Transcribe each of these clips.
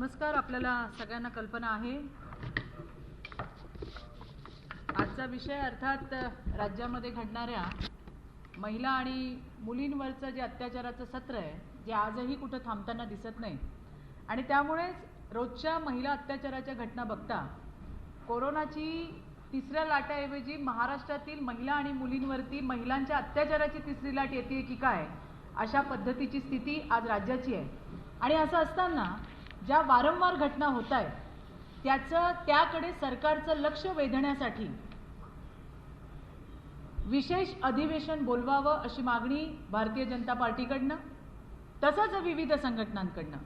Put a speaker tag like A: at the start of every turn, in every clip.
A: नमस्कार. आपल्याला सगळ्यांना कल्पना आहे आजचा विषय अर्थात राज्यामध्ये घडणाऱ्या महिला आणि मुलींवरचं जे अत्याचाराचं सत्र आहे, जे आजही कुठं थांबताना दिसत नाही. आणि त्यामुळेच रोजच्या महिला अत्याचाराच्या घटना बघता कोरोनाची तिसऱ्या लाटेऐवजी महाराष्ट्रातील महिला आणि मुलींवरती महिलांच्या अत्याचाराची तिसरी लाट येते की काय, अशा पद्धतीची स्थिती आज राज्याची आहे. आणि असं असताना ज्या वारंवार घटना होत आहेत त्याकडे सरकारचं लक्ष वेधण्यासाठी विशेष अधिवेशन बोलवावं अशी मागणी भारतीय जनता पार्टीकडनं तसंच विविध संघटनांकडनं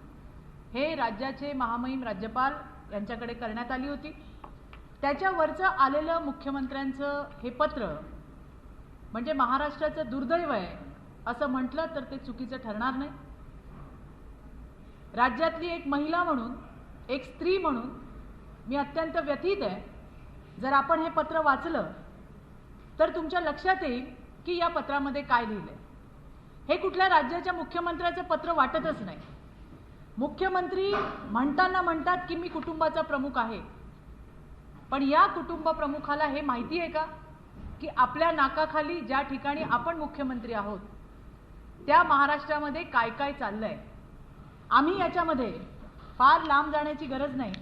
A: हे राज्याचे महामहिम राज्यपाल यांच्याकडे करण्यात आली होती. त्याच्यावरचं आलेलं मुख्यमंत्र्यांचं हे पत्र म्हणजे महाराष्ट्राचं दुर्दैव आहे असं म्हटलं तर ते चुकीचं ठरणार नाही. राज्यातली एक महिला म्हणून, एक स्त्री म्हणून मी अत्यंत व्यथित आहे. जर आपण हे पत्र वाचलं तर तुमच्या लक्षात येईल की या पत्रामध्ये काय लिहिलंय. हे कुठल्या राज्याच्या मुख्यमंत्र्याचं पत्र वाटतच नाही. मुख्यमंत्री म्हणताना म्हणतात की मी कुटुंबाचा प्रमुख आहे, पण या कुटुंब प्रमुखाला हे माहिती आहे का की आपल्या नाकाखाली ज्या ठिकाणी आपण मुख्यमंत्री आहोत त्या महाराष्ट्रामध्ये काय काय चाललंय. आम्ही याच्यामध्ये फार लांब जाण्याची गरज नाही.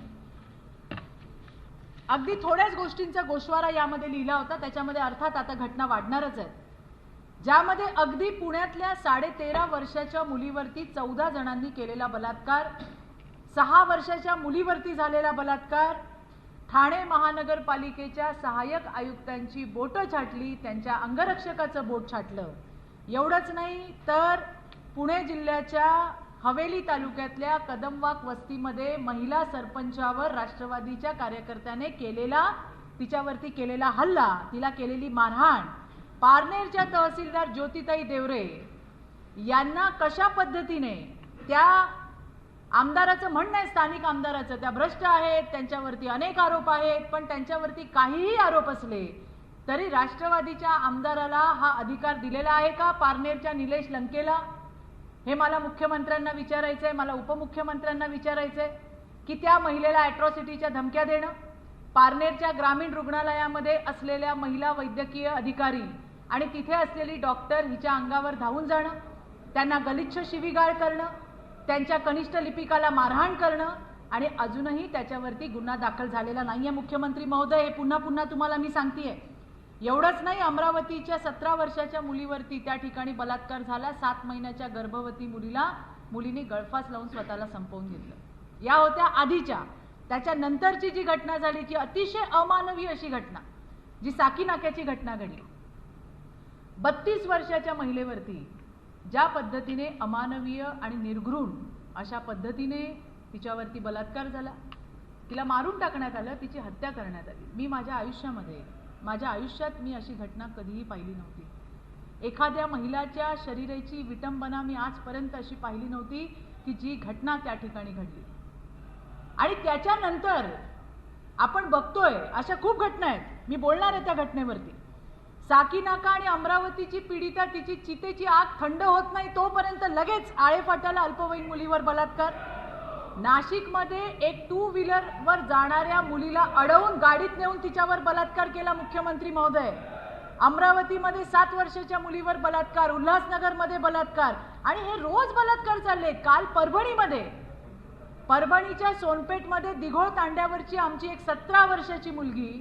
A: अगदी थोड्याच गोष्टींचा गोषवारा यामध्ये लिहिला होता. त्याच्यामध्ये अर्थात आता घटना वाढणारच आहेत, ज्यामध्ये अगदी पुण्यातल्या 13.5 वर्षाच्या मुलीवरती 14 जणांनी केलेला बलात्कार, 6 वर्षाच्या मुलीवरती झालेला बलात्कार, ठाणे महानगरपालिकेच्या सहाय्यक आयुक्तांची बोटं छाटली, त्यांच्या अंगरक्षकाचं बोट छाटलं. एवढंच नाही तर पुणे जिल्ह्याच्या हवेली तालुक्यातल्या कदमवाक वस्तीमध्ये महिला सरपंचावर राष्ट्रवादीच्या कार्यकर्त्याने तिच्यावरती केलेला हल्ला, तिला केलेली मारहाण, पारनेरच्या तहसीलदार ज्योतिताई देवरे यांना कशा पद्धतीने त्या आमदाराचं म्हणणं आहे, स्थानिक आमदाराचं, त्या भ्रष्ट आहेत, त्यांच्यावरती अनेक आरोप आहेत, पण त्यांच्यावरती काहीही आरोप असले तरी राष्ट्रवादीच्या आमदाराला हा अधिकार दिलेला आहे का पारनेरच्या निलेश लंकेला? हे मला मुख्यमंत्र्यांना विचारायचं आहे, मला उपमुख्यमंत्र्यांना विचारायचं आहे की त्या महिलेला ॲट्रॉसिटीच्या धमक्या देणं, पारनेरच्या ग्रामीण रुग्णालयामध्ये असलेल्या महिला वैद्यकीय अधिकारी आणि तिथे असलेली डॉक्टर हिच्या अंगावर धावून जाणं, त्यांना गलिच्छ शिवीगाळ करणं, त्यांच्या कनिष्ठ लिपिकाला मारहाण करणं आणि अजूनही त्याच्यावरती गुन्हा दाखल झालेला नाहीये. मुख्यमंत्री महोदय, हे पुन्हा पुन्हा तुम्हाला मी सांगतेय. एवढंच नाही, अमरावतीच्या 17 वर्षाच्या मुलीवरती त्या ठिकाणी बलात्कार झाला. 7 महिन्याच्या गर्भवती मुलीने गळफास लावून स्वतःला संपवून घेतलं. या होत्या आधीच्या. त्याच्यानंतरची जी घटना झाली ती अतिशय अमानवीय अशी घटना, जी साकीनाक्याची घटना घडली. 32 वर्षाच्या महिलेवरती ज्या पद्धतीने अमानवीय आणि निर्घृण अशा पद्धतीने तिच्यावरती बलात्कार झाला, तिला मारून टाकण्यात आलं, तिची हत्या करण्यात आली. मी माझ्या आयुष्यात मी अशी घटना कधीही पाहिली नव्हती. एखाद्या महिलाच्या शरीराची विटंबना मी आजपर्यंत अशी पाहिली नव्हती की जी घटना त्या ठिकाणी घडली. आणि त्याच्यानंतर आपण बघतोय अशा खूप घटना आहेत. मी बोलणार आहे त्या घटनेवरती. साकीनाका आणि अमरावतीची पीडिता, तिची चितेची आग थंड होत नाही तोपर्यंत लगेच आळेफाटाला अल्पवयीन मुलीवर बलात्कार. नाशिकमध्ये एक 2 व्हीलरवर जाणाऱ्या मुलीला अडवून गाडीत नेऊन तिच्यावर बलात्कार केला मुख्यमंत्री महोदय. अमरावतीमध्ये 7 वर्षाच्या मुलीवर बलात्कार, उल्हासनगरमध्ये बलात्कार, आणि हे रोज बलात्कार चालले. काल परभणीच्या सोनपेठमध्ये दिघोळ तांड्यावरची आमची एक 17 वर्षाची मुलगी,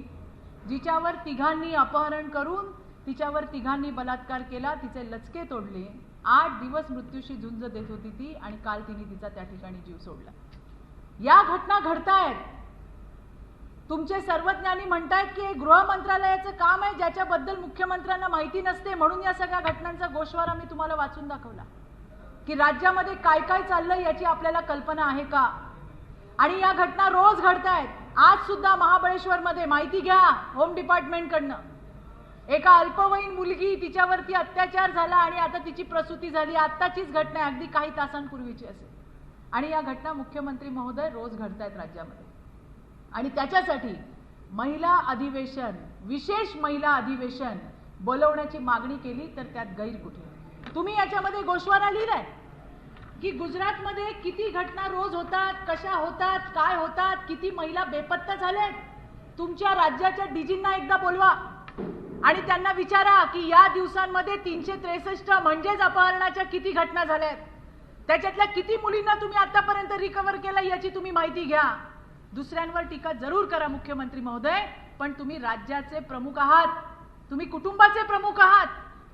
A: जिच्यावर तिघांनी अपहरण करून तिच्यावर तिघांनी बलात्कार केला, तिचे लचके तोडले, 8 दिवस मृत्यूशी झुंज देत होती ती, आणि काल तिने तिचा त्या ठिकाणी जीव सोडला. या घटना घडतायत. तुमचे सर्वज्ञानी म्हणतायत की हे गृह मंत्रालयाचं काम आहे ज्याच्याबद्दल मुख्यमंत्र्यांना माहिती नसते, म्हणून या सगळ्या घटनांचा गोषवारा मी तुम्हाला वाचून दाखवला की राज्यामध्ये काय काय चाललंय याची आपल्याला कल्पना आहे का. आणि या घटना रोज घडतायत. आज सुद्धा महाबळेश्वरमध्ये, माहिती घ्या होम डिपार्टमेंटकडनं, एका अल्पवयीन मुलगी, तिच्यावरती अत्याचार झाला आणि आता तिची प्रसूती झाली. आत्ताचीच घटना आहे, अगदी काही तासांपूर्वीची असेल. आणि या घटना मुख्यमंत्री महोदय रोज घडतायत राज्यामध्ये. आणि त्याच्यासाठी महिला अधिवेशन, विशेष महिला अधिवेशन बोलवण्याची मागणी केली तर त्यात गैर कुठे. तुम्ही याच्यामध्ये गोषवारा लिहिलाय, की गुजरातमध्ये किती घटना रोज होतात, कशा होतात, काय होतात, किती महिला बेपत्ता झाल्यात. तुमच्या राज्याच्या डीजींना एकदा बोलवा आणि त्यांना विचारा की या दिवसांमध्ये 363 म्हणजेच अपहरणाच्या किती घटना झाल्यात, त्याच्यातल्या किती मुलींना तुम्ही आतापर्यंत रिकव्हर केलं याची तुम्ही माहिती घ्या. दुसऱ्यांवर टीका जरूर करा मुख्यमंत्री महोदय, पण तुम्ही राज्याचे प्रमुख आहात, तुम्ही कुटुंबाचे प्रमुख आहात.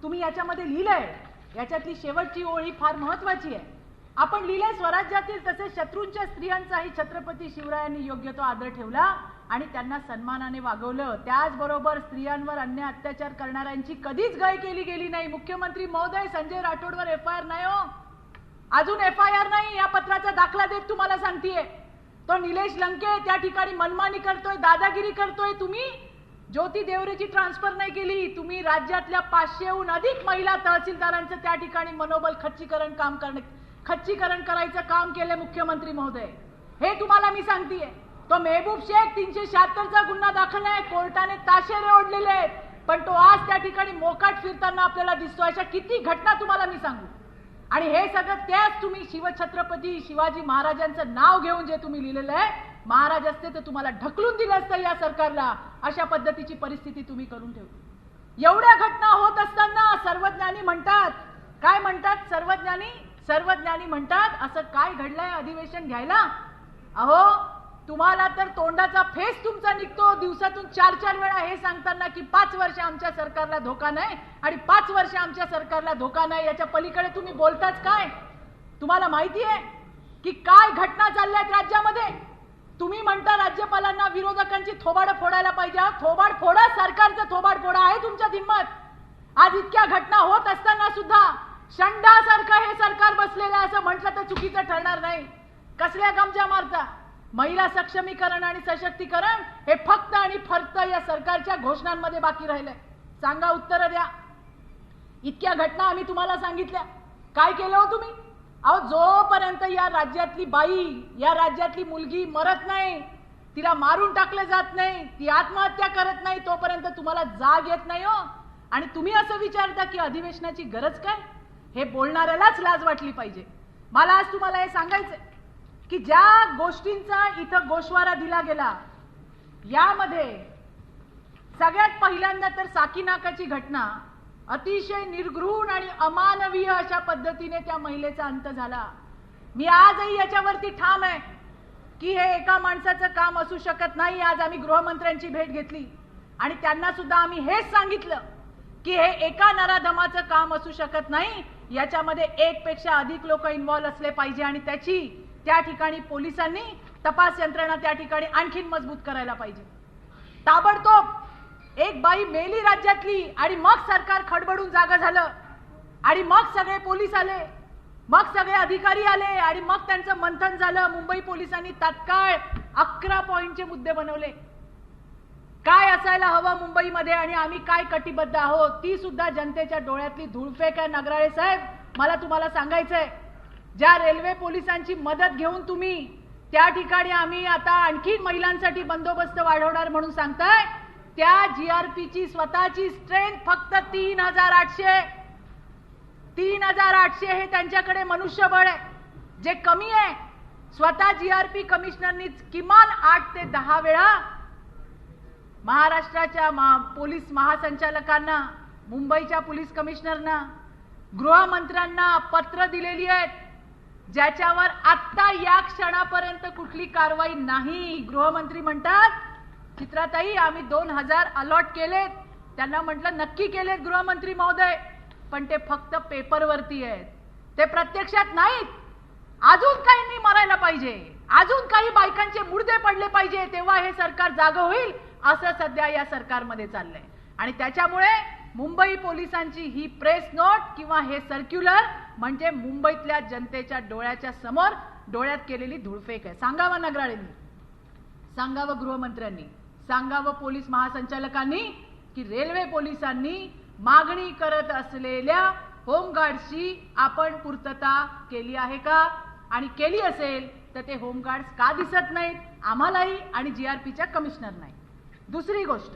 A: तुम्ही याच्यामध्ये लिहिलंय, याच्यातली शेवटची ओळ ही फार महत्वाची आहे. आपण लिहिलंय स्वराज्यातील तसेच शत्रूंच्या स्त्रियांचाही छत्रपती शिवरायांनी योग्य तो आदर ठेवला आणि त्यांना सन्मानाने वागवलं. त्याचबरोबर स्त्रियांवर अन्याय अत्याचार करणाऱ्यांची कधीच गय केली गेली नाही. मुख्यमंत्री महोदय, संजय राठोडवर FIR नाही हो, अजून FIR नाही. या पत्राचा दाखला देत तुम्हाला सांगतेय. तो निलेश लंके त्या ठिकाणी मनमानी करतोय, दादागिरी करतोय. तुम्ही ज्योती देवरेची ट्रान्सफर नाही केली. तुम्ही राज्यातल्या 500हून अधिक महिला तहसीलदारांचं त्या ठिकाणी मनोबल खच्चीकरण करायचं काम केलं मुख्यमंत्री महोदय. हे तुम्हाला मी सांगतेय. तो मेहबूब शेख 376चा गुन्हा दाखल आहे, कोर्टाने ताशेरे ओढलेले आहेत, पण तो आज त्या ठिकाणी मोकाट फिरताना आपल्याला दिसतो. अशा किती घटना तुम्हाला मी सांगू. आणि हे सगळं त्याच तुम्ही शिवछत्रपती शिवाजी महाराजांचं नाव घेऊन जे तुम्ही लिहिलेलं आहे, महाराज असते तर तुम्हाला ढकलून दिलं असतं या सरकारला. अशा पद्धतीची परिस्थिती तुम्ही करून ठेवली. एवढ्या घटना होत असताना सर्वज्ञानी म्हणतात, काय म्हणतात सर्वज्ञानी म्हणतात असं काय घडलंय अधिवेशन घ्यायला. अहो, तुम्हाला तर तोंडाचा फेस तुमचा निघतो दिवसातून 4-4 वेळा हे सांगताना की 5 वर्ष आमच्या सरकारला धोका नाही आणि 5 वर्ष आमच्या सरकारला धोका नाही. याच्या पलीकडे तुम्ही बोलताच काय. तुम्हाला माहिती आहे की काय घटना चालल्यात राज्यामध्ये. तुम्ही म्हणता राज्यपालांना विरोधकांची थोबाड फोडायला पाहिजे. थोबाड फोडा, सरकारचं थोबाड फोडा. आहे तुमच्यात हिंमत. आज इतक्या घटना होत असताना सुद्धा शंडासारखं हे सरकार बसलेलं असं म्हटलं तर चुकीचं ठरणार नाही. कसल्या गमजा मारता. महिला सक्षमीकरण आणि सशक्तीकरण हे फक्त आणि फक्त या सरकारच्या घोषणांमध्ये बाकी राहिलंय. सांगा, उत्तर द्या. इतक्या घटना आम्ही तुम्हाला सांगितल्या, काय केलं हो तुम्ही. अहो, जोपर्यंत या राज्यातली बाई, या राज्यातली मुलगी मरत नाही, तिला मारून टाकलं जात नाही, ती आत्महत्या करत नाही, तोपर्यंत तुम्हाला जाग येत नाही हो. आणि तुम्ही असं विचारता की अधिवेशनाची गरज काय. हे बोलणाऱ्यालाच लाज वाटली पाहिजे. मला आज तुम्हाला हे सांगायचंय की ज्या गोष्टींचा इथं गोषवारा दिला गेला, यामध्ये सगळ्यात पहिल्यांदा तर साकीनाकाची घटना अतिशय निर्घृण आणि अमानवीय अशा पद्धतीने त्या महिलेचा अंत झाला. मी आजही याच्यावरती ठाम आहे की हे एका माणसाचं काम असू शकत नाही. आज आम्ही गृहमंत्र्यांची भेट घेतली आणि त्यांना सुद्धा आम्ही हेच सांगितलं की हे एका नराधमाचं काम असू शकत नाही. याच्यामध्ये एक पेक्षा अधिक लोक इन्व्हॉल्व असले पाहिजे आणि त्याची त्या ठिकाणी पोलिसांनी तपास यंत्रणा त्या ठिकाणी आणखीन मजबूत करायला पाहिजे. ताबडतोब एक बाई मेली राज्यातली आणि मग सरकार खडबडून जागा झालं आणि मग सगळे पोलीस आले, मग सगळे अधिकारी आले आणि मग त्यांचं मंथन झालं. मुंबई पोलिसांनी तात्काळ 11 पॉइंटचे मुद्दे बनवले. काय असायला हवं मुंबईमध्ये आणि आम्ही काय कटिबद्ध आहोत ती सुद्धा जनतेच्या डोळ्यातली धूळफेक आहे. नगराळे साहेब, मला तुम्हाला सांगायचंय, ज्या रेल्वे पोलिसांची मदत घेऊन तुम्ही त्या ठिकाणी आम्ही आता आणखी महिलांसाठी बंदोबस्त वाढवणार म्हणून सांगताय, त्या GRPची स्वतःची स्ट्रेंथ फक्त 3800. 3800 हे त्यांच्याकडे मनुष्यबळ आहे, जे कमी आहे. स्वतः GRP कमिशनरनी किमान 8 ते 10 वेळा महाराष्ट्राच्या पोलीस महासंचालकांना, मुंबईच्या पोलीस कमिशनरना, गृहमंत्र्यांना पत्र दिलेली आहेत, ज्याच्यावर आत्ता या क्षणापर्यंत कुठली कारवाई नाही. गृहमंत्री म्हणतात, चित्राताई आम्ही 2000 अलॉट केलेत. त्यांना म्हटलं नक्की केलेत गृहमंत्री महोदय, पण ते फक्त पेपरवरती आहेत, ते प्रत्यक्षात नाहीत. अजून काहींनी मरायला पाहिजे, अजून काही बायकांचे मुर्दे पडले पाहिजे, तेव्हा हे सरकार जागं होईल. असं सध्या या सरकारमध्ये चाललंय आणि त्याच्यामुळे मुंबई पोलिसांची ही प्रेस नोट किंवा हे सर्क्युलर म्हणजे मुंबईतल्या जनतेच्या डोळ्याच्या समोर डोळ्यात केलेली धूळफेक आहे. सांगावं नगराळेंनी, सांगावं गृहमंत्र्यांनी, सांगावं पोलीस महासंचालकांनी की रेल्वे पोलिसांनी मागणी करत असलेल्या होमगार्ड्सची आपण पूर्तता केली आहे का, आणि केली असेल तर ते होमगार्ड्स का दिसत नाहीत आम्हालाही आणि GRPच्या कमिशनर नाही. दुसरी गोष्ट,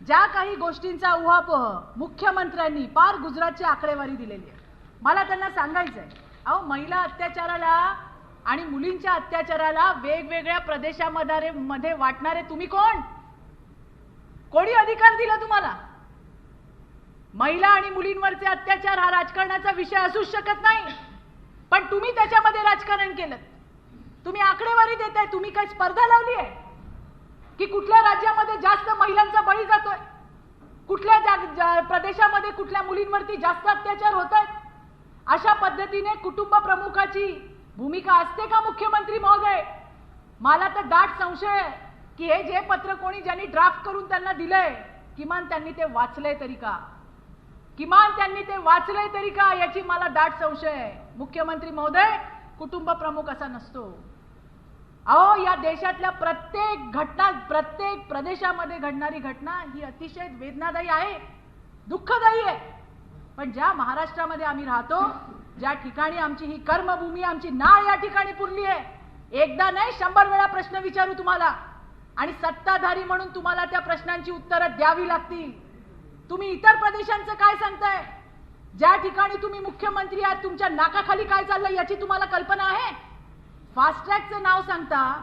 A: ज्या काही गोष्टींचा उहापोह मुख्यमंत्र्यांनी पार गुजरातची आकडेवारी दिलेली आहे, मला त्यांना सांगायचंय, अहो, महिला अत्याचाराला आणि मुलींच्या अत्याचाराला वेगवेगळ्या प्रदेशामध्ये वाटणारे तुम्ही कोण? कोणी अधिकार दिला तुम्हाला? महिला आणि मुलींवरचे अत्याचार हा राजकारणाचा विषय असूच शकत नाही, पण तुम्ही त्याच्यामध्ये राजकारण केलं. तुम्ही आकडेवारी देताय. तुम्ही काय स्पर्धा लावली आहे की कुठल्या राज्यामध्ये जास्त महिलांचा बळी जातोय, कुठल्या प्रदेशामध्ये कुठल्या मुलींवरती जास्त अत्याचार होत आहेत? अशा पद्धतीने कुटुंब प्रमुखाची भूमिका असते का मुख्यमंत्री महोदय? मला तर दाट संशय आहे की हे जे पत्र कोणी ज्यांनी ड्राफ्ट करून त्यांना दिलंय, किमान त्यांनी ते वाचलंय तरी का? किमान त्यांनी ते वाचलंय तरी का याची मला दाट संशय आहे. मुख्यमंत्री महोदय, कुटुंब प्रमुख असा नसतो. अहो, या देशातल्या प्रत्येक घटना, प्रत्येक प्रदेशामध्ये घडणारी घटना ही अतिशय वेदनादायी आहे, दुःखदायी आहे. पण ज्या महाराष्ट्रामध्ये आम्ही राहतो, ज्या ठिकाणी आमची ही कर्मभूमी, आमची नाळ या ठिकाणी पुरली आहे, एकदा नाही 100 वेळा प्रश्न विचारू तुम्हाला, आणि सत्ताधारी म्हणून तुम्हाला त्या प्रश्नांची उत्तरं द्यावी लागतील. तुम्ही इतर प्रदेशांचं काय सांगताय? ज्या ठिकाणी तुम्ही मुख्यमंत्री आहात, तुमच्या नाकाखाली काय चाललंय याची तुम्हाला कल्पना आहे? फास्ट ट्रॅकचं नाव सांगता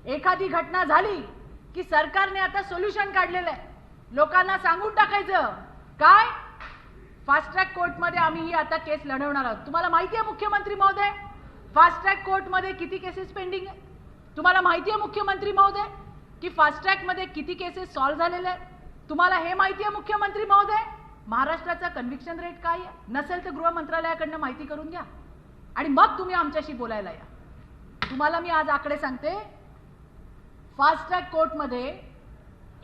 A: एखादी घटना झाली की सरकारने आता सोल्युशन काढलेलं आहे, लोकांना सांगून टाकायचं काय, फास्ट ट्रॅक कोर्टमध्ये आम्ही ही आता केस लढवणार आहोत. तुम्हाला माहिती आहे मुख्यमंत्री महोदय, फास्ट ट्रॅक कोर्टमध्ये किती केसेस पेंडिंग आहे? तुम्हाला माहिती आहे मुख्यमंत्री महोदय की फास्ट ट्रॅकमध्ये किती केसेस सॉल्व्ह झालेल्या आहेत? तुम्हाला हे माहिती आहे मुख्यमंत्री महोदय महाराष्ट्राचा कन्व्हिक्शन रेट काय आहे? नसेल तर गृह मंत्रालयाकडनं माहिती करून घ्या आणि मग तुम्ही आमच्याशी बोलायला या. तुम्हाला मी आज आकडे सांगते. फास्ट ट्रॅक कोर्टमध्ये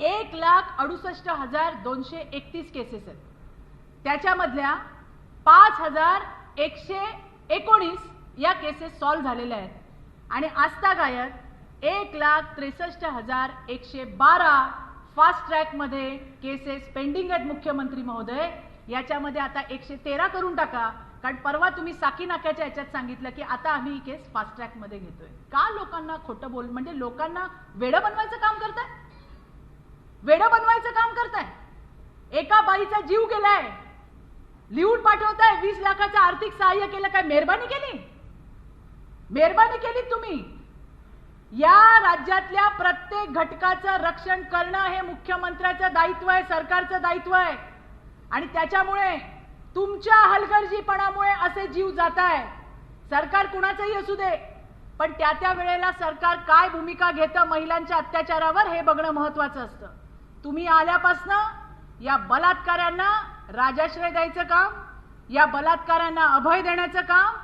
A: 1,68,231 केसेस आहेत. त्याच्यामधल्या 5,119 या केसेस सॉल्व्ह झालेल्या आहेत आणि आजतागायत 1,63,112 फास्ट ट्रॅकमध्ये केसेस पेंडिंग आहेत. मुख्यमंत्री महोदय, याच्यामध्ये आता 113 करून टाका, कारण परवा तुम्ही साकी नाक्याच्या याच्यात सांगितलं की आता आम्ही ही केस फास्ट ट्रॅकमध्ये घेतोय. का लोकांना खोटं बोल, म्हणजे लोकांना वेडं बनवायचं काम करताय? वेडं बनवायचं काम करताय. एका बाईचा जीव गेलाय, लिहून पाठवताय 20 लाखाचं आर्थिक सहाय्य केलं. काय मेहरबानी केली? मेहरबानी केली तुम्ही? या राज्यातल्या प्रत्येक घटकाचं रक्षण करणं हे मुख्यमंत्र्याचं दायित्व आहे, सरकारचं दायित्व आहे. आणि त्याच्यामुळे तुमच्या हलगर्जीपणामुळे असे जीव जात आहे. सरकार कुणाचंही असू दे, पण त्या वेळेला सरकार काय भूमिका घेतं महिलांच्या अत्याचारावर हे बघणं महत्वाचं असतं. तुम्ही आल्यापासनं या बलात्काऱ्यांना राजाश्रय द्यायचं काम, या बलात्काऱ्यांना अभय देण्याचं काम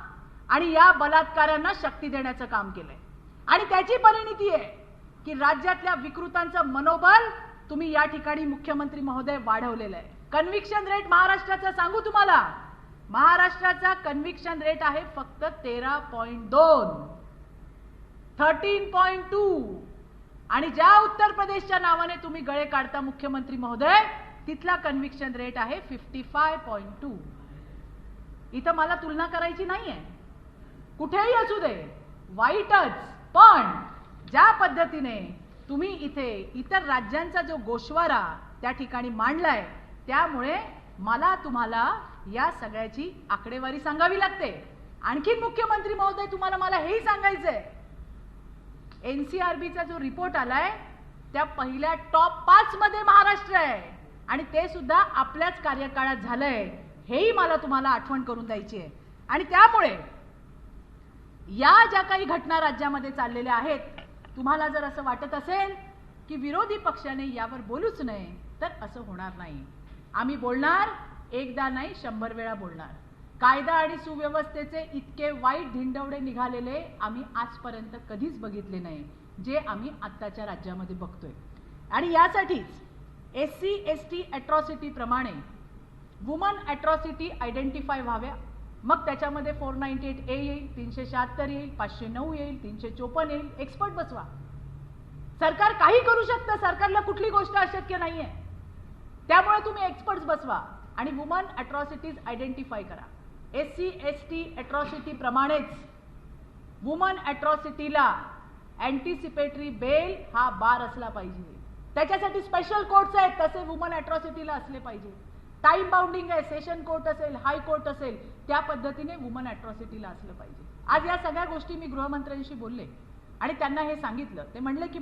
A: आणि या बलात्काऱ्यांना शक्ती देण्याचं काम केलंय. आणि त्याची परिणिती आहे की राज्यातल्या विकृतांचं मनोबल तुम्ही या ठिकाणी मुख्यमंत्री महोदय वाढवलेलं आहे. कन्व्हिक्शन रेट महाराष्ट्राचा सांगू तुम्हाला, महाराष्ट्राचा कन्व्हिक्शन रेट आहे फक्त 13.2, 13.2. आणि ज्या उत्तर प्रदेशच्या नावाने तुम्ही गळे काढता मुख्यमंत्री महोदय, तिथला कन्व्हिक्शन रेट आहे 55.2. इथं मला तुलना करायची नाहीये, कुठेही असू दे, वाईटच. पण ज्या पद्धतीने तुम्ही इथे इतर राज्यांचा जो गोषवारा त्या ठिकाणी मांडलाय, त्यामुळे मला तुम्हाला या सगळ्याची आकडेवारी सांगावी लागते. आणखी मुख्यमंत्री महोदय, तुम्हाला मला हेही सांगायचंय, NCRBचा जो रिपोर्ट आलाय त्या पहिल्या टॉप 5 मध्ये महाराष्ट्र आहे आणि ते सुद्धा आपल्याच कार्यकाळात झालंय, हेही मला तुम्हाला आठवण करून द्यायची आहे. आणि त्यामुळे या ज्या काही घटना राज्यामध्ये चाललेल्या आहेत, तुम्हाला जर असं वाटत असेल की विरोधी पक्षाने यावर बोलूच नये, तर असं होणार नाही. आम्ही बोलणार, एकदा नाही 100 वेळा बोलणार. कायदा आणि सुव्यवस्थेचे इतके वाईट धिंडवडे निघालेले आम्ही आजपर्यंत कधीच बघितले नाही, जे आम्ही आत्ताच्या राज्यामध्ये बघतोय. आणि यासाठीच SC ST अॅट्रॉसिटी प्रमाणे वुमन अॅट्रॉसिटी आयडेंटिफाय व्हाव्या. मग त्याच्यामध्ये 498A येईल, 376 येईल, 509 येईल, 354 येईल. एक्सपर्ट बसवा. सरकार काही करू शकतं, सरकारला कुठली गोष्ट अशक्य नाहीये. त्यामुळे तुम्ही एक्सपर्ट्स बसवा आणि वुमन अॅट्रॉसिटीज आयडेंटिफाय करा. SC ST अॅट्रॉसिटी प्रमाणेच वुमन अॅट्रॉसिटीला अँटिसिपेटरी बेल हा बार असला पाहिजे. त्याच्यासाठी स्पेशल कोर्ट्स आहेत, तसे वुमन अॅट्रॉसिटीला असले पाहिजे. टाइम बाउंडिंग आहे, सेशन कोर्ट असेल, हाय कोर्ट असेल, त्या पद्धतीने वुमन ॲट्रॉसिटीला असलं पाहिजे. आज या सगळ्या गोष्टी मी गृहमंत्र्यांशी बोलले आणि त्यांना हे सांगितलं. ते म्हणले की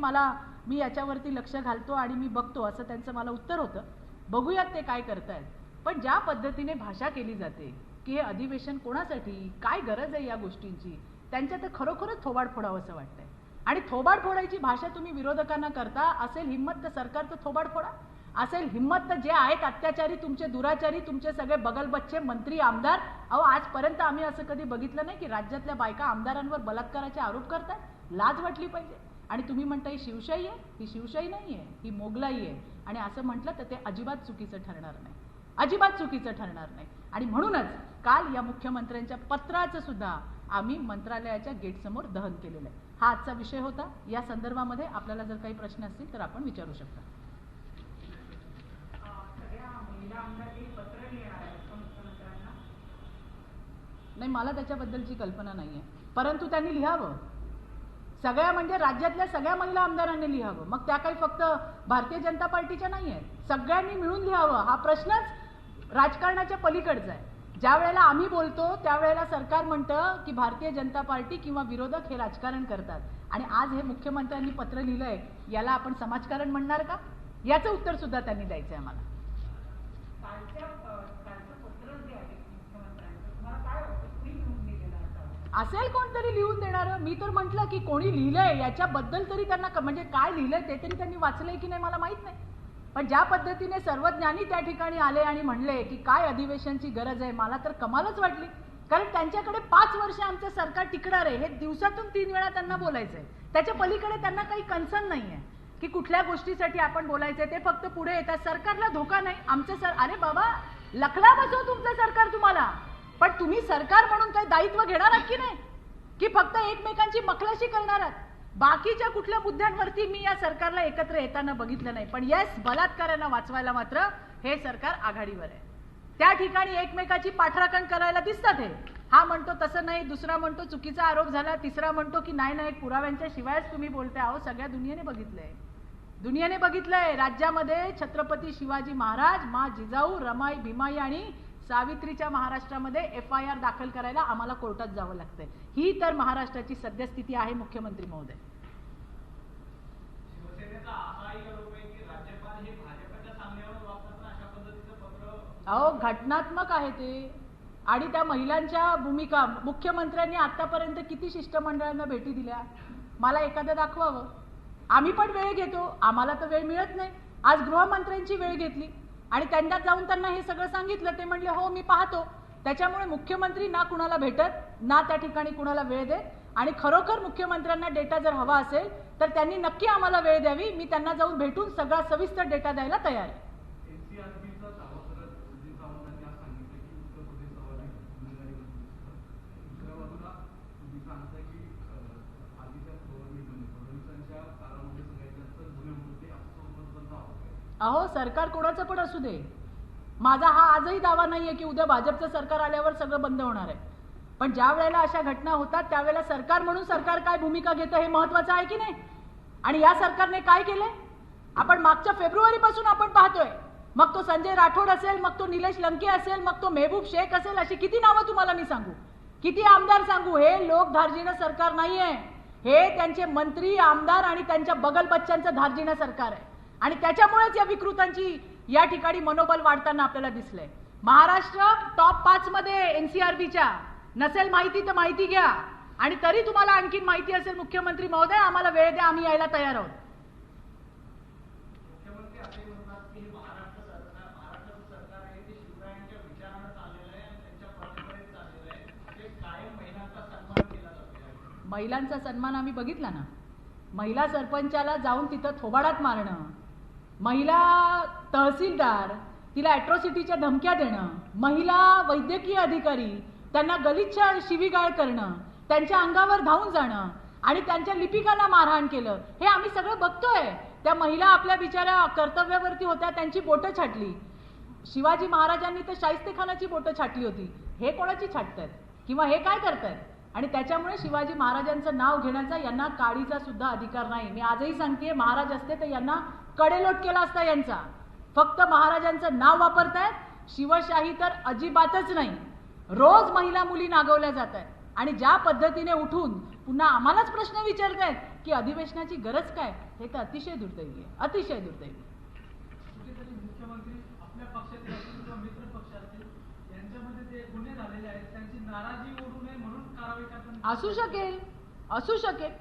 A: मी याच्यावरती लक्ष घालतो आणि मी बघतो, असं त्यांचं मला उत्तर होतं. बघूयात ते काय करतायत. पण ज्या पद्धतीने भाषा केली जाते की हे अधिवेशन कोणासाठी, काय गरज आहे या गोष्टींची, त्यांच्या तर खरोखरच थोबाड फोडावं असं वाटतंय. आणि थोबाड फोडायची भाषा तुम्ही विरोधकांना करता. असेल हिंमत तर सरकारचं थोबाड फोडा. असेल हिंमत तर जे आहेत अत्याचारी, तुमचे दुराचारी, तुमचे सगळे बगलबच्चे मंत्री आमदार, अहो आजपर्यंत आम्ही असं कधी बघितलं नाही की राज्यातल्या बायका आमदारांवर बलात्काराचे आरोप करतात. लाज वाटली पाहिजे. आणि तुम्ही म्हणता ही शिवशाही आहे. ही शिवशाही नाही आहे, ही मोगलाई आहे. आणि असं म्हटलं तर ते अजिबात चुकीचं ठरणार नाही, अजिबात चुकीचं ठरणार नाही. आणि म्हणूनच काल या मुख्यमंत्र्यांच्या पत्राचं सुद्धा आम्ही मंत्रालयाच्या गेटसमोर दहन केलेलं आहे. हा आजचा विषय होता. या संदर्भामध्ये आपल्याला जर काही प्रश्न असतील तर आपण विचारू शकता. नाही, मला त्याच्याबद्दलची कल्पना नाही आहे. परंतु त्यांनी लिहावं. सगळ्या म्हणजे राज्यातल्या सगळ्या महिला आमदारांनी लिहावं. मग त्या काही फक्त भारतीय जनता पार्टीच्या नाही आहेत, सगळ्यांनी मिळून लिहावं. हा प्रश्नच राजकारणाच्या पलीकडचा आहे. ज्या वेळेला आम्ही बोलतो त्यावेळेला सरकार म्हणतं की भारतीय जनता पार्टी किंवा विरोधक हे राजकारण करतात. आणि आज हे मुख्यमंत्र्यांनी पत्र लिहिलंय, याला आपण समाजकारण म्हणणार का? याचं उत्तर सुद्धा त्यांनी द्यायचं आहे आम्हाला. असेल कोणतरी लिहून देणार. मी तर म्हटलं की कोणी लिहिलंय याच्याबद्दल तरी त्यांना म्हणजे काय लिहिलंय ते तरी त्यांनी वाचलंय की नाही मला माहित नाही. पण ज्या पद्धतीने सर्वज्ञानी त्या ठिकाणी आले आणि म्हणले की काय अधिवेशनची गरज आहे, मला तर कमालच वाटली. कारण त्यांच्याकडे 5 वर्ष आमचं सरकार टिकणार आहे हे दिवसातून 3 वेळा त्यांना बोलायचं आहे. त्याच्या पलीकडे त्यांना काही कन्सर्न नाही आहे की कुठल्या गोष्टीसाठी आपण बोलायचंय. ते फक्त पुढे येतात. सरकारला धोका नाही. आमचं अरे बाबा, लखला बसव तुमचं सरकार तुम्हाला. पण तुम्ही सरकार म्हणून काही दायित्व घेणार आहात की नाही, की फक्त एकमेकांची मखलाशी करणार आहात? बाकीच्या कुठल्या मुद्द्यांवरती मी या सरकारला एकत्र येताना बघितलं नाही. पण येस, बलात्कारांना वाचवायला मात्र हे सरकार आघाडीवर आहे. त्या ठिकाणी एकमेकाची पाठराखण करायला दिसतात. हे हा म्हणतो तसं नाही, दुसरा म्हणतो चुकीचा आरोप झाला, तिसरा म्हणतो की नाही नाही पुराव्यांच्या शिवायच तुम्ही बोलताय. अहो सगळ्या दुनियेने बघितलंय. राज्यामध्ये छत्रपती शिवाजी महाराज, मा जिजाऊ, रमाई, भीमाई आणि सावित्रीच्या महाराष्ट्रामध्ये FIR दाखल करायला आम्हाला कोर्टात जावं लागतंय. ही तर महाराष्ट्राची सद्यस्थिती आहे. मुख्यमंत्री महोदय, अहो घटनात्मक आहे ते. आणि त्या महिलांच्या भूमिका, मुख्यमंत्र्यांनी आतापर्यंत किती शिष्टमंडळांना भेटी दिल्या, मला एखादं दाखवावं. आम्ही पण वेळ घेतो, आम्हाला तर वेळ मिळत नाही. आज गृहमंत्र्यांची वेळ घेतली आणि त्यांना जाऊन त्यांना हे सगळं सांगितलं. ते म्हणले हो मी पाहतो. त्याच्यामुळे मुख्यमंत्री ना कुणाला भेटत ना त्या ठिकाणी कुणाला वेळ देत. आणि खरोखर मुख्यमंत्र्यांना डेटा जर हवा असेल तर त्यांनी नक्की आम्हाला वेळ द्यावी. मी त्यांना जाऊन भेटून सगळा सविस्तर डेटा द्यायला तयार आहे. अहो सरकार कोणाचं पण असू दे, माझा हा आजही दावा नाहीये की उद्या भाजपचं सरकार आल्यावर सगळं बंद होणार आहे. पण ज्या वेळेला अशा घटना होतात त्यावेळेला सरकार म्हणून सरकार काय भूमिका घेतं हे महत्त्वाचं आहे की नाही. आणि या सरकारने काय केलंय आपण मागच्या फेब्रुवारीपासून आपण पाहतोय. मग तो संजय राठोड असेल, मग तो निलेश लंके असेल, मग तो मेहबूब शेख असेल, अशी किती नावं तुम्हाला मी सांगू, किती आमदार सांगू. हे लोक धार्जिणं सरकार नाहीये. हे त्यांचे मंत्री, आमदार आणि त्यांच्या बगलबच्च्यांचं धार्जिणं सरकार आहे. आणि त्याच्यामुळेच या विकृतांची या ठिकाणी मनोबल वाढताना आपल्याला दिसलंय. महाराष्ट्र टॉप 5 मध्ये NCRBच्या. नसेल माहिती तर माहिती घ्या. आणि तरी तुम्हाला आणखी माहिती असेल मुख्यमंत्री महोदय, आम्हाला वेळ द्या, आम्ही यायला तयार आहोत. महिलांचा सन्मान आम्ही बघितला ना. महिला सरपंचाला जाऊन तिथं थोबाडात मारणं, महिला तहसीलदार तिला ॲट्रॉसिटीच्या धमक्या देणं, महिला वैद्यकीय अधिकारी त्यांना गलिच्छ शिवीगाळ करणं, त्यांच्या अंगावर धावून जाणं आणि त्यांच्या लिपिकांना मारहाण केलं, हे आम्ही सगळं बघतोय. त्या महिला आपल्या बिचाऱ्या कर्तव्यावरती होत्या, त्यांची बोटं छाटली. शिवाजी महाराजांनी तर शाहिस्तेखानाची बोटं छाटली होती. हे कोणाची छाटतायत किंवा हे काय करतायत? आणि त्याच्यामुळे शिवाजी महाराजांचं नाव घेण्याचा यांना काडीचा सुद्धा अधिकार नाही. मी आजही सांगतेय, महाराज असते तर यांना कडेलोट केला असता यांचा. फक्त महाराजांचं नाव वापरतायत, शिवशाही तर अजिबातच नाही. रोज महिला मुली नागवल्या जात आहेत आणि ज्या पद्धतीने उठून पुन्हा आम्हालाच प्रश्न विचारतायत की अधिवेशनाची गरज काय, हे तर अतिशय दुर्दैवी आहे, अतिशय दुर्दैवी.
B: मुख्यमंत्री आपल्या पक्षाचे असतील किंवा मित्र पक्ष असतील यांच्यामध्ये ते गुन्हे झालेले आहेत, त्यांची नाराजी ओढू नये म्हणून कारवाई करताना
A: असू शकेल, असू शकेल,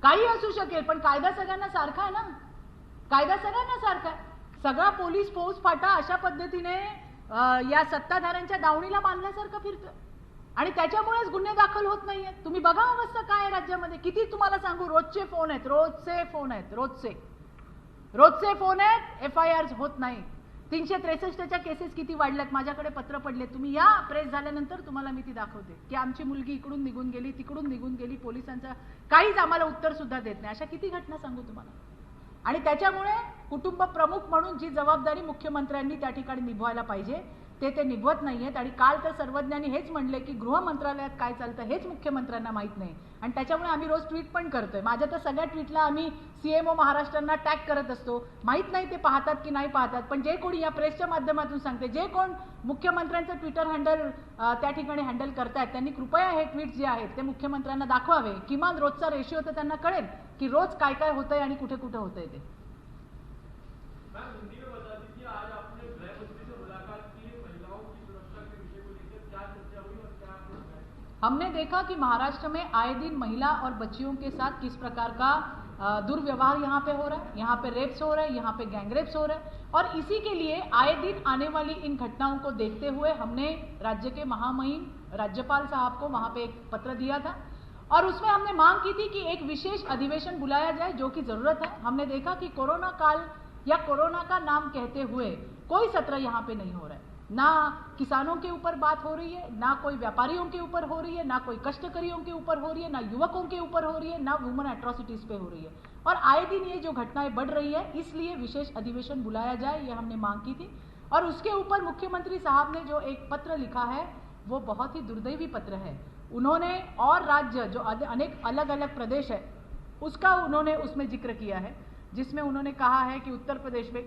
A: काही असू शकेल, पण कायदा सगळ्यांना सारखा आहे ना, कायदा सगळ्यांना सारखा आहे. सगळा पोलीस फौजफाटा अशा पद्धतीने या सत्ताधाऱ्यांच्या दावणीला बांधल्यासारखं फिरतं आणि त्याच्यामुळेच गुन्हे दाखल होत नाहीयेत. तुम्ही बघा अवस्था काय आहे राज्यामध्ये. किती तुम्हाला सांगू, रोजचे फोन आहेत, रोजचे फोन आहेत, रोजचे फोन आहेत, FIRs होत नाही. 363च्या केसेस किती वाढल्यात, माझ्याकडे पत्र पडले, तुम्ही या प्रेस झाल्यानंतर तुम्हाला मी ती दाखवते की आमची मुलगी इकडून निघून गेली, तिकडून निघून गेली, पोलिसांचा काहीच आम्हाला उत्तर सुद्धा देत नाही. अशा किती घटना सांगू तुम्हाला. आणि त्याच्यामुळे कुटुंब प्रमुख म्हणून जी जबाबदारी मुख्यमंत्र्यांनी त्या ठिकाणी निभवायला पाहिजे ते निभवत नाहीयेत. आणि काल तर सर्वज्ञांनी हेच म्हणले की गृह मंत्रालयात काय चालतं हेच मुख्यमंत्र्यांना माहीत नाही आणि त्याच्यामुळे आम्ही रोज ट्विट पण करतोय. माझ्या तर सगळ्या ट्विटला आम्ही CMO महाराष्ट्रांना टॅग करत असतो. माहीत नाही ते पाहतात की नाही पाहतात, पण जे कोणी या प्रेसच्या माध्यमातून सांगते, जे कोण मुख्यमंत्र्यांचं ट्विटर हँडल त्या ठिकाणी हँडल करतायत, त्यांनी कृपया हे ट्विट जे आहेत ते मुख्यमंत्र्यांना दाखवावे. किमान रोजचा रेशिओ तर त्यांना कळेल की रोज काय काय होतंय आणि कुठे कुठे होतंय ते. हमने देखा कि महाराष्ट्र में आए दिन महिला और बच्चियों के साथ किस प्रकार का दुर्व्यवहार यहाँ पे हो रहा है, यहाँ पे रेप्स हो रहे हैं, यहाँ पे गैंग रेप्स हो रहे हैं और इसी के लिए आए दिन आने वाली इन घटनाओं को देखते हुए हमने राज्य के महामहिम राज्यपाल साहब को वहाँ पे एक पत्र दिया था और उसमें हमने मांग की थी कि एक विशेष अधिवेशन बुलाया जाए, जो कि जरूरत है. हमने देखा कि कोरोना काल या कोरोना का नाम कहते हुए कोई सत्र यहाँ पे नहीं हो रहा है. ना किसानों के ऊपर बात हो रही है, ना कोई व्यापारियों के ऊपर हो रही है, ना कोई कष्टकरियों के ऊपर हो रही है, ना युवकों के ऊपर हो रही है, ना वुमन एट्रोसिटीज पे हो रही है. और आए दिन ये जो घटनाएं बढ़ रही है, इसलिए विशेष अधिवेशन बुलाया जाए, ये हमने मांग की थी. और उसके ऊपर मुख्यमंत्री साहब ने जो एक पत्र लिखा है वो बहुत ही दुर्दैवी पत्र है. उन्होंने और राज्य जो अनेक अलग अलग प्रदेश है उसका उन्होंने उसमें जिक्र किया है, जिसमें उन्होंने कहा है कि उत्तर प्रदेश में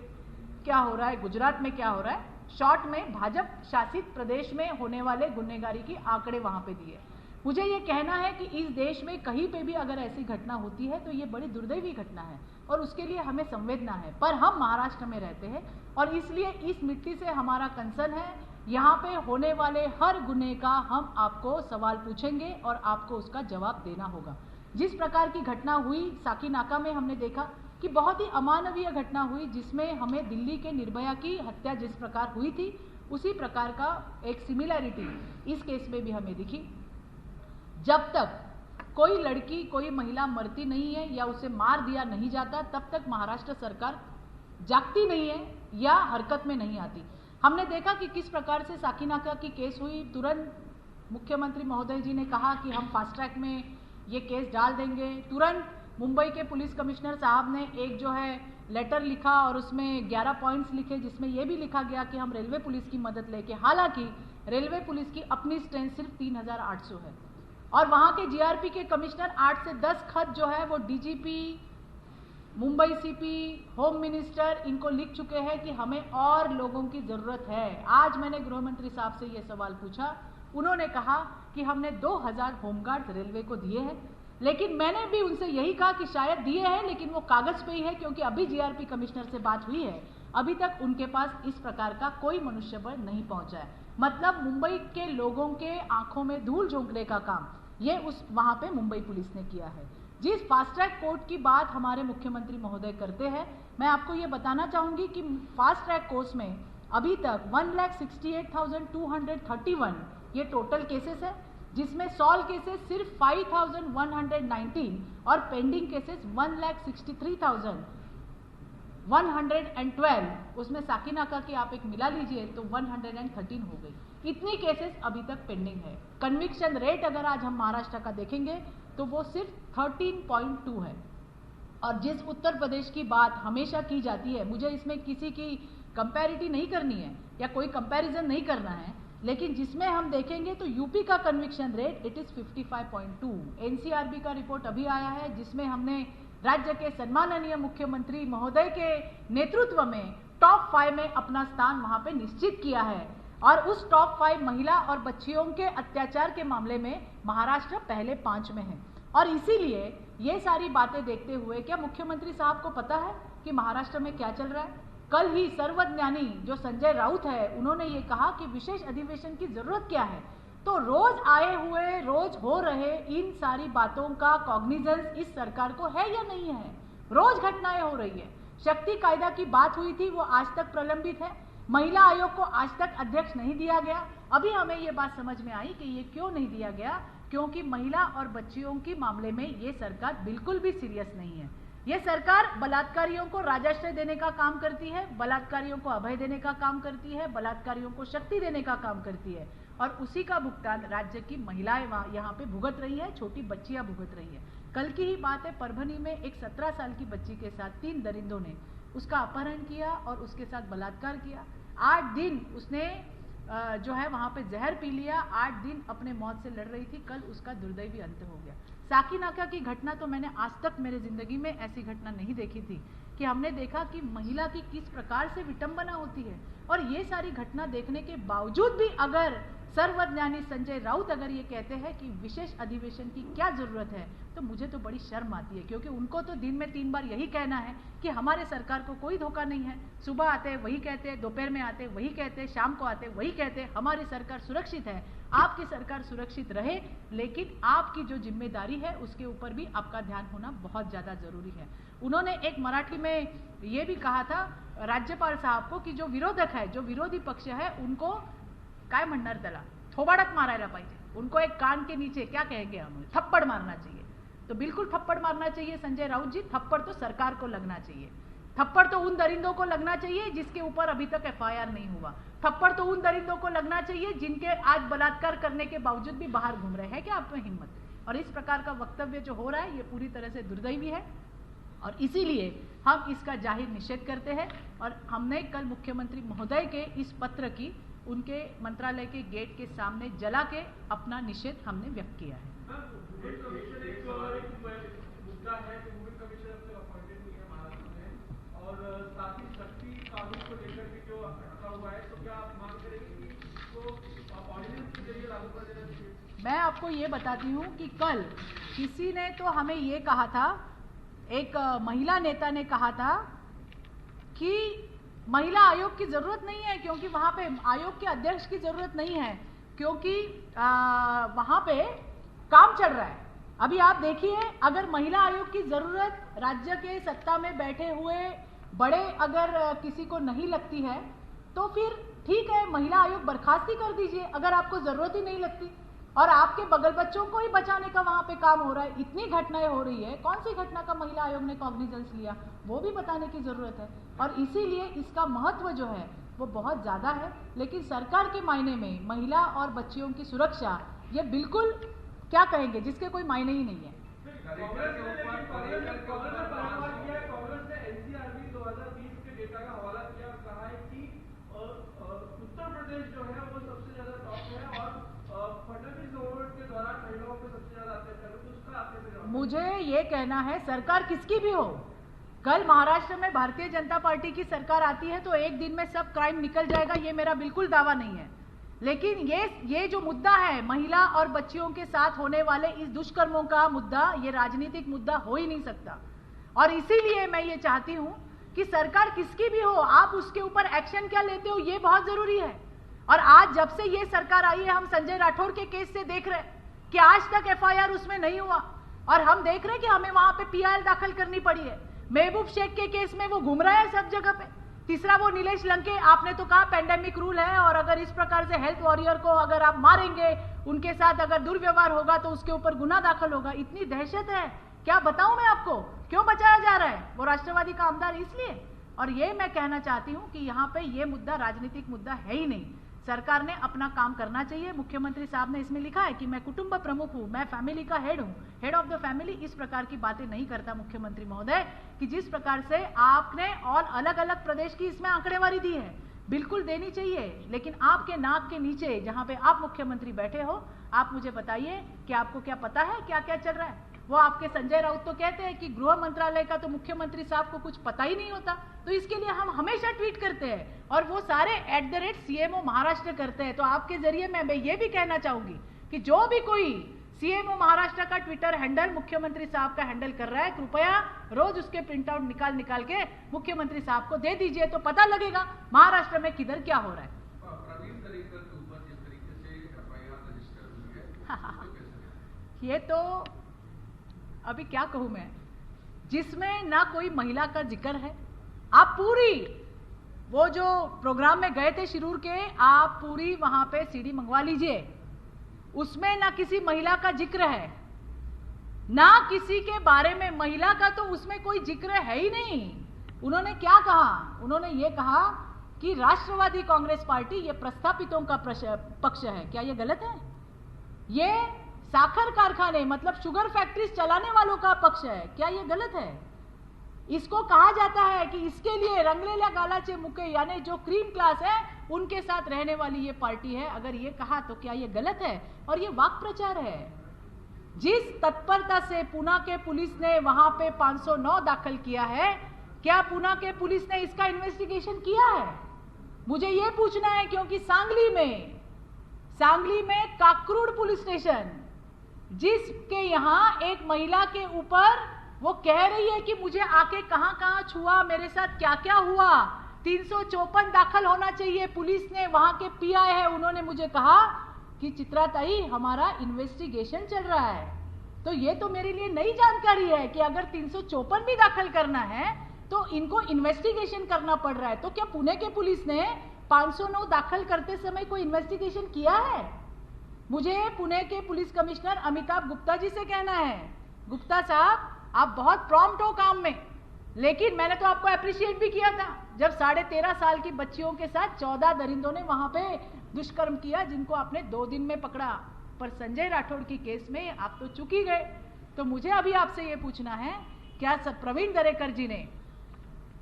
A: क्या हो रहा है, गुजरात में क्या हो रहा है, शॉर्ट में भाजपा शासित प्रदेश में होने वाले गुनहगारी की आंकड़े वहां पे दिए. मुझे ये कहना है कि इस देश में कहीं पे भी अगर ऐसी घटना होती है तो ये बड़ी दुर्दैवी घटना है और उसके लिए हमें संवेदना है. पर हम महाराष्ट्र में रहते हैं और इसलिए इस मिट्टी से हमारा कंसर्न है. यहाँ पे होने वाले हर गुन्हे का हम आपको सवाल पूछेंगे और आपको उसका जवाब देना होगा. जिस प्रकार की घटना हुई साकीनाका में, हमने देखा कि बहुत ही अमानवीय घटना हुई, जिसमें हमें दिल्ली के निर्भया की हत्या जिस प्रकार हुई थी उसी प्रकार का एक सिमिलैरिटी इस केस में भी हमें दिखी. जब तक कोई लड़की, कोई महिला मरती नहीं है या उसे मार दिया नहीं जाता, तब तक महाराष्ट्र सरकार जागती नहीं है या हरकत में नहीं आती. हमने देखा कि किस प्रकार से साकीनाका की केस हुई, तुरंत मुख्यमंत्री महोदय जी ने कहा कि हम फास्ट ट्रैक में ये केस डाल देंगे. तुरंत मुंबई के पुलिस कमिश्नर साहब ने एक जो है लेटर लिखा और उसमें 11 पॉइंट्स लिखे, जिसमें यह भी लिखा गया कि हम रेलवे पुलिस की मदद लेके, हालांकि रेलवे पुलिस की अपनी स्ट्रेंथ सिर्फ 3800 है और वहाँ के GRP के कमिश्नर 8 से 10 खत जो है वो DGP, Mumbai CP, home minister, इनको लिख चुके हैं कि हमें और लोगों की ज़रूरत है. आज मैंने गृह मंत्री साहब से ये सवाल पूछा, उन्होंने कहा कि हमने 2000 होमगार्ड रेलवे को दिए हैं, लेकिन मैंने भी उनसे यही कहा कि शायद दिए हैं लेकिन वो कागज़ पे ही है, क्योंकि अभी GRP कमिश्नर से बात हुई है, अभी तक उनके पास इस प्रकार का कोई मनुष्यबल नहीं पहुंचा है. मतलब मुंबई के लोगों के आंखों में धूल झोंकने का काम ये उस वहाँ पे मुंबई पुलिस ने किया है. जिस फास्ट ट्रैक कोर्ट की बात हमारे मुख्यमंत्री महोदय करते हैं, मैं आपको ये बताना चाहूँगी कि फास्ट ट्रैक कोर्स में अभी तक 1,68,231 ये टोटल केसेस है, जिसमें सॉल्व केसेस सिर्फ 5,119 और पेंडिंग केसेस 1,63,112, उसमें साकीनाका की आप एक मिला लीजिए तो 113 हो गई. इतनी केसेस अभी तक पेंडिंग है. कन्विक्शन रेट अगर आज हम महाराष्ट्र का देखेंगे तो वो सिर्फ 13.2 है. और जिस उत्तर प्रदेश की बात हमेशा की जाती है, मुझे इसमें किसी की कंपैरिटी नहीं करनी है या कोई कंपैरिजन नहीं करना है, लेकिन जिसमें हम देखेंगे तो यूपी का conviction rate it is 55.2. NCRB का रिपोर्ट अभी आया है, जिसमें हमने राज्य के सम्माननीय मुख्यमंत्री महोदय के नेतृत्व में टॉप 5 में अपना स्थान वहाँ पे निश्चित किया है. और उस टॉप 5 महिला और बच्चियों के अत्याचार के मामले में महाराष्ट्र पहले 5 में है। और इसीलिए ये सारी बातें देखते हुए क्या मुख्यमंत्री साहब को पता है कि महाराष्ट्र में क्या चल रहा है? कल ही सर्वज्ञानी जो संजय राउत है, उन्होंने ये कहा कि विशेष अधिवेशन की जरूरत क्या है। तो रोज आए हुए, रोज हो रहे इन सारी बातों का कॉग्निजेंस इस सरकार को है या नहीं है? रोज घटनाएं हो रही है। शक्ति कायदा की बात हुई थी, वो आज तक प्रलंबित है। महिला आयोग को आज तक अध्यक्ष नहीं दिया गया। अभी हमें ये बात समझ में आई कि ये क्यों नहीं दिया गया, क्योंकि महिला और बच्चियों के मामले में ये सरकार बिल्कुल भी सीरियस नहीं है। ये सरकार बलात्कारियों को राजाश्रय देने का काम करती है, बलात्कारियों को अभय देने का काम करती है, बलात्कारियों को शक्ति देने का काम करती है, और उसी का भुगतान राज्य की महिलाएं यहाँ पे भुगत रही है, छोटी बच्चियां भुगत रही है। कल की ही बात है, परभनी में एक 17 साल की बच्ची के साथ 3 दरिंदों ने उसका अपहरण किया और उसके साथ बलात्कार किया। 8 दिन उसने जो है वहां पे जहर पी लिया, 8 दिन अपने मौत से लड़ रही थी। कल उसका दुर्दैवी अंत हो गया। साकीनाका की घटना तो मैंने आज तक मेरे जिंदगी में ऐसी घटना नहीं देखी थी कि हमने देखा कि महिला की किस प्रकार से विटंबना होती है। और ये सारी घटना देखने के बावजूद भी अगर सर्वज्ञानी संजय राउत अगर ये कहते हैं कि विशेष अधिवेशन की क्या जरूरत है, तो मुझे तो बड़ी शर्म आती है, क्योंकि उनको तो दिन में 3 बार यही कहना है कि हमारे सरकार को कोई धोखा नहीं है। सुबह आते हैं वही कहते हैं, दोपहर में आते वही कहते हैं, शाम को आते वही कहते हैं हमारी सरकार सुरक्षित है। आपकी सरकार सुरक्षित रहे, लेकिन आपकी जो जिम्मेदारी है उसके ऊपर भी आपका ध्यान होना बहुत ज्यादा जरूरी है। उन्होंने एक मराठी में ये भी कहा था राज्यपाल साहब को कि जो विरोधक है, जो विरोधी पक्ष है, उनको काय म्हणणार त्याला थोबाडत मारायला पाहिजे, उनको एक कान के नीचे क्या कहेंगे हम, थप्पड़ मारना चाहिए। तो बिल्कुल थप्पड़ मारना चाहिए संजय राउत जी। थप्पड़ तो सरकार को लगना चाहिए। थप्पड़ तो उन दरिंदों को लगना चाहिए जिसके ऊपर अभी तक FIR नहीं हुआ। थप्पड़ तो उन दरिंदों को लगना चाहिए जिनके आज बलात्कार करने के बावजूद भी बाहर घूम रहे हैं। क्या आप में हिम्मत? और इस प्रकार का वक्तव्य जो हो रहा है ये पूरी तरह से दुर्दैवी है, और इसीलिए हम इसका जाहिर निषेध करते हैं। और हमने कल मुख्यमंत्री महोदय के इस पत्र की उनके मंत्रालय के गेट के सामने जला के अपना निषेध हमने व्यक्त किया है।
B: मुद्दा है कि वुमेन कमिश्नर अपॉइंटेड नहीं है महाराष्ट्र में, और साथ ही शक्ति कानून को लेकर भी जो रखा हुआ है, तो क्या आप मांग करेंगे कि इसको ऑर्डिनेंस के जरिए लागू कर देना चाहिए?
A: मैं आपको ये बताती हूँ कि कल किसी ने तो हमें ये कहा था, एक महिला नेता ने कहा था कि महिला आयोग की जरूरत नहीं है, क्योंकि वहां पे आयोग के अध्यक्ष की जरूरत नहीं है, क्योंकि वहां पे काम चल रहा है। अभी आप देखिए, अगर महिला आयोग की जरूरत राज्य के सत्ता में बैठे हुए बड़े अगर किसी को नहीं लगती है, तो फिर ठीक है, महिला आयोग बर्खास्त ही कर दीजिए अगर आपको जरूरत ही नहीं लगती। और आपके बगल बच्चों को ही बचाने का वहां पे काम हो रहा है। इतनी घटनाएं हो रही है, कौन सी घटना का महिला आयोग ने कॉग्निजेंस लिया, वो भी बताने की जरूरत है। और इसीलिए इसका महत्व जो है वो बहुत ज्यादा है। लेकिन सरकार के मायने में महिला और बच्चियों की सुरक्षा ये बिल्कुल क्या कहेंगे, जिसके कोई मायने ही नहीं है।
B: कांग्रेस ने NCRB 2020 के डेटा का हवाला किया और कहा है कि उत्तर प्रदेश जो है वो सबसे ज्यादा टॉप है, और फडणवीस गवर्नमेंट के दौरान महिलाओं पर सबसे ज्यादा अत्याचार हुआ। तो उसका आपके जवाब?
A: मुझे ये कहना है, सरकार किसकी भी हो, कल महाराष्ट्र में भारतीय जनता पार्टी की सरकार आती है तो एक दिन में सब क्राइम निकल जाएगा, ये मेरा बिल्कुल दावा नहीं है। लेकिन ये जो मुद्दा है महिला और बच्चियों के साथ होने वाले इस दुष्कर्मों का मुद्दा, ये राजनीतिक मुद्दा हो ही नहीं सकता। और इसीलिए मैं ये चाहती हूं कि सरकार किसकी भी हो, आप उसके ऊपर एक्शन क्या लेते हो ये बहुत जरूरी है। और आज जब से ये सरकार आई है, हम संजय राठौर के केस से देख रहे हैं कि आज तक FIR उसमें नहीं हुआ, और हम देख रहे हैं कि हमें वहां पे PIL दाखिल करनी पड़ी है। महबूब शेख के केस में वो घूम रहा है सब जगह पे। तीसरा वो नीलेश लंके, आपने तो कहा पेंडेमिक रूल है, और अगर इस प्रकार से हेल्थ वॉरियर को अगर आप मारेंगे, उनके साथ अगर दुर्व्यवहार होगा तो उसके ऊपर गुना दाखिल होगा। इतनी दहशत है, क्या बताऊं मैं आपको, क्यों बचाया जा रहा है वो राष्ट्रवादी का आमदार, इसलिए। और ये मैं कहना चाहती हूं कि यहाँ पे ये मुद्दा राजनीतिक मुद्दा है ही नहीं। सरकार ने अपना काम करना चाहिए। मुख्यमंत्री साहब ने इसमें लिखा है कि मैं कुटुंब प्रमुख हूं, मैं फैमिली का हेड हूं, हेड ऑफ द फैमिली। इस प्रकार की बातें नहीं करता मुख्यमंत्री महोदय, कि जिस प्रकार से आपने और अलग अलग प्रदेश की इसमें आंकड़ेवारी दी है, बिल्कुल देनी चाहिए। लेकिन आपके नाक के नीचे जहां पे आप मुख्यमंत्री बैठे हो, आप मुझे बताइए कि आपको क्या पता है क्या क्या चल रहा है। वो आपके संजय राउत तो कहते हैं कि गृह मंत्रालय का तो मुख्यमंत्री साहब को कुछ पता ही नहीं होता, तो इसके लिए हम हमेशा ट्वीट करते हैं और वो सारे @CMO महाराष्ट्र करते हैं। तो आपके जरिए मैं ये भी कहना चाहूंगी कि जो भी कोई CMO महाराष्ट्र का ट्विटर हैंडल मुख्यमंत्री साहब का हैंडल कर रहा है, कृपया रोज उसके प्रिंट आउट निकाल के मुख्यमंत्री साहब को दे दीजिए, तो पता लगेगा महाराष्ट्र में किधर क्या हो रहा है।
B: प्रवीण दरेकर के ऊपर जिस तरीके से FIR रजिस्टर हुई है,
A: ये तो अभी क्या कहूं मैं, जिसमें ना कोई महिला का जिक्र है। आप पूरी वो जो प्रोग्राम में गए थे शिरूर के, आप पूरी वहां पे CD मंगवा लीजिए, उसमें ना किसी महिला का जिक्र है, ना किसी के बारे में महिला का तो उसमें कोई जिक्र है ही नहीं। उन्होंने क्या कहा, उन्होंने ये कहा कि राष्ट्रवादी कांग्रेस पार्टी ये प्रस्थापितों का पक्ष है। क्या ये गलत है? ये साखर कारखाने मतलब शुगर फैक्ट्रीज चलाने वालों का पक्ष है। क्या ये गलत है? इसको कहा जाता है कि इसके लिए रंगलेल्या गालाचे मुके यानी जो क्रीम क्लास है उनके साथ रहने वाली ये पार्टी है। अगर ये कहा तो क्या ये गलत है? और ये वाक प्रचार है। जिस तत्परता से पुणे के पुलिस ने वहां पे 509 दाखिल किया है, क्या पुणे के पुलिस ने इसका इन्वेस्टिगेशन किया है? मुझे ये पूछना है, क्योंकि सांगली में काकरूड पुलिस स्टेशन, जिसके यहां एक महिला के ऊपर वो कह रही है कि मुझे आके कहां छुआ, मेरे साथ क्या क्या हुआ, 354 दाखिल होना चाहिए। पुलिस ने वहां के PI है, उन्होंने मुझे कहा कि चित्रा ताई हमारा इन्वेस्टिगेशन चल रहा है। तो ये तो मेरे लिए नई जानकारी है कि अगर 354 भी दाखिल करना है तो इनको इन्वेस्टिगेशन करना पड़ रहा है। तो क्या पुणे के पुलिस ने 509 दाखिल करते समय कोई इन्वेस्टिगेशन किया है? मुझे पुणे के पुलिस कमिश्नर अमिताभ गुप्ता जी से कहना है, गुप्ता साहब आप बहुत प्रॉम्प्ट हो काम में, लेकिन मैंने तो आपको अप्रिशिएट भी किया था जब 13.5 साल की बच्चियों के साथ 14 दरिंदों ने वहां पे दुष्कर्म किया, जिनको आपने 2 दिन में पकड़ा। पर संजय राठौड़ की केस में आप तो चुक ही गए। तो मुझे अभी आपसे ये पूछना है, क्या प्रवीण दरेकर जी ने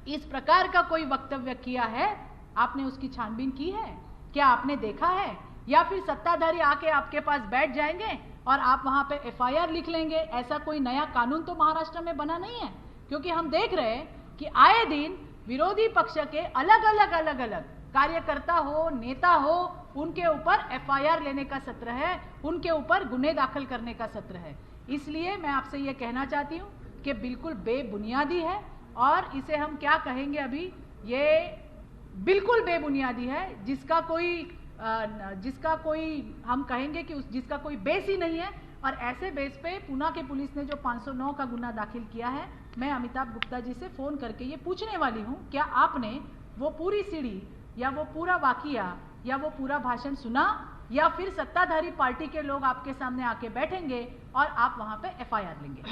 A: इस प्रकार का कोई वक्तव्य किया है? आपने उसकी छानबीन की है? क्या आपने देखा है? या फिर सत्ताधारी आके आपके पास बैठ जाएंगे और आप वहां पे FIR लिख लेंगे? ऐसा कोई नया कानून तो महाराष्ट्र में बना नहीं है, क्योंकि हम देख रहे हैं कि आए दिन विरोधी पक्ष के अलग अलग कार्यकर्ता हो, नेता हो, उनके ऊपर FIR लेने का सत्र है, उनके ऊपर गुन्हे दाखिल करने का सत्र है। इसलिए मैं आपसे ये कहना चाहती हूँ कि बिल्कुल बेबुनियादी है, और इसे हम क्या कहेंगे अभी, ये बिल्कुल बेबुनियादी है, जिसका कोई हम कहेंगे कि जिसका कोई बेस ही नहीं है। और ऐसे बेस पे पुणे के पुलिस ने जो 509 का गुना दाखिल किया है, मैं अमिताभ गुप्ता जी से फोन करके ये पूछने वाली हूँ, क्या आपने वो पूरी सीढ़ी या वो पूरा वाकिया या वो पूरा भाषण सुना, या फिर सत्ताधारी पार्टी के लोग आपके सामने आके बैठेंगे और आप वहां पे FIR लेंगे?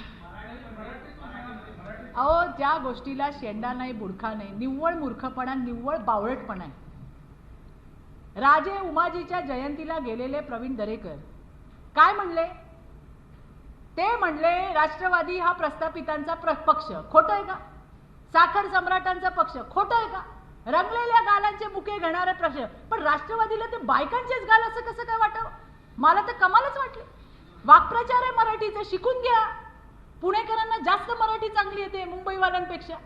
A: अहो, ज्या गोष्टीला शेंडा नाही, बुडखा नाही, निव्वळ मूर्खपणा, निव्वळ बावळटपणा आहे। राजे उमाजीच्या जयंतीला गेलेले प्रवीण दरेकर काय म्हणले? ते म्हणले राष्ट्रवादी हा प्रस्थापितांचा पक्ष। खोटं आहे का? साखर सम्राटांचा पक्ष। खोटं आहे का? रंगलेल्या गालांचे मुके घेणारे प्रश्न। पण राष्ट्रवादीला ते बायकांचेच गाल असं कसं काय वाटावं? मला तर कमालच वाटली। वाक्प्रचार आहे मराठीचा, शिकून घ्या। पुणेकरांना जास्त मराठी चांगली येते मुंबईवाल्यांपेक्षा,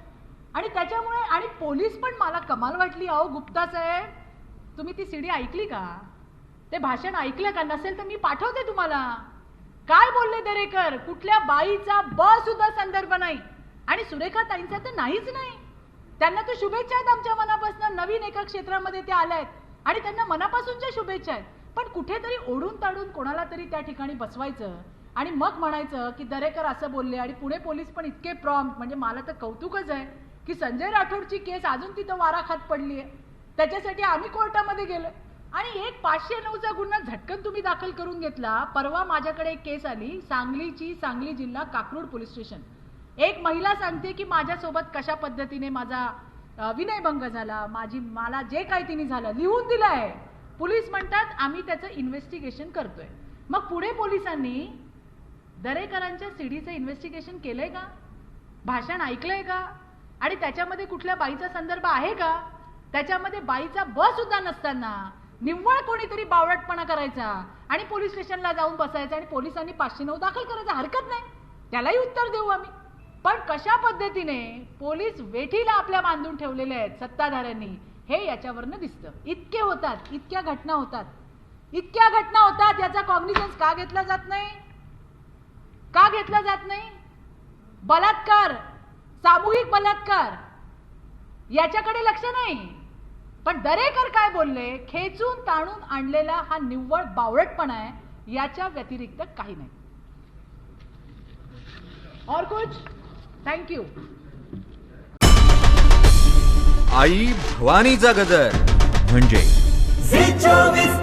A: आणि त्याच्यामुळे आणि पोलीस पण मला कमाल वाटली। अहो गुप्ता साहेब, तुम्ही ती CD ऐकली का? ते भाषण ऐकलं का? नसेल तर मी पाठवते तुम्हाला। काय बोलले दरेकर? कुठल्या बाईचा सुद्धा संदर्भ नाही, आणि सुरेखा ताईंचा तर नाहीच नाही। त्यांना तर शुभेच्छा आहेत आमच्या मनापासून, नवीन एका क्षेत्रामध्ये ते आल्या आहेत आणि त्यांना मनापासूनच्या शुभेच्छा आहेत। पण कुठेतरी ओढून ताडून कोणाला तरी त्या ठिकाणी बसवायचं आणि मग म्हणायचं की दरेकर असं बोलले, आणि पुणे पोलीस पण इतके प्रॉम्प्ट। म्हणजे मला तर कौतुकच आहे की संजय राठोडची केस अजून तिथं वारा खात पडली आहे, त्याच्यासाठी आम्ही कोर्टामध्ये गेलो आणि एक 509चा गुन्हा झटकन तुम्ही दाखल करून घेतला। परवा माझ्याकडे एक केस आली सांगलीची, सांगली जिल्हा काकरूड पोलीस स्टेशन। एक महिला सांगते की माझ्यासोबत कशा पद्धतीने माझा विनयभंग झाला, मला जे काही तिने झालं लिहून दिलं आहे। पोलीस म्हणतात आम्ही त्याचं इन्व्हेस्टिगेशन करतोय। मग पुणे पोलिसांनी दरेकरांच्या सीडीचं इन्व्हेस्टिगेशन केलंय का? भाषण ऐकलंय का? आणि त्याच्यामध्ये कुठल्या बाईचा संदर्भ आहे का? त्याच्यामध्ये बाईचा सुद्धा नसताना निव्वळ कोणीतरी बावळटपणा करायचा आणि पोलीस स्टेशनला जाऊन बसायचं आणि पोलिसांनी 509 दाखल करायचा हरकत नाही। त्यालाही उत्तर देऊ आम्ही. पण कशा पद्धतीने पोलीस वेठीला आपल्या बांधून ठेवलेले आहेत सत्ताधाऱ्यांनी, हे याच्यावरनं दिसतं. इतके होतात, इतक्या घटना होतात, इतक्या घटना होतात, याचा कॉग्निझन्स का घेतला जात नाही? का घेतला जात नाही? बलात्कार, सामूहिक बलात्कार याच्याकडे लक्ष नाही. पण दरेकर काय बोलले? खेचून ताणून आणलेला हा निव्वळ बावळटपणा आहे, याच्या व्यतिरिक्त काही नाही. और कुछ? Thank you.
C: आई भवानीचा गजर म्हणजे
D: झी 24